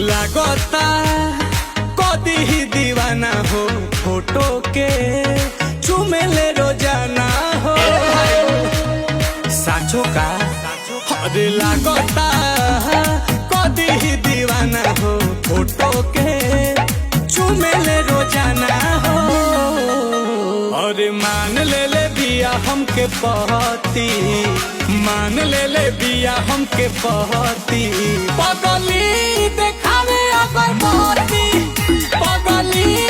लागता कदी ही दीवाना हो फोटो के चुमेले रोजाना हो साचो का अरे लागता कदी ही दीवाना हो फोटो के चुमेले रोजाना हो। अरे मान ले बिया हमके पहती, मान ले बिया हमके पहती, पगली देखावे अगर पहती पगली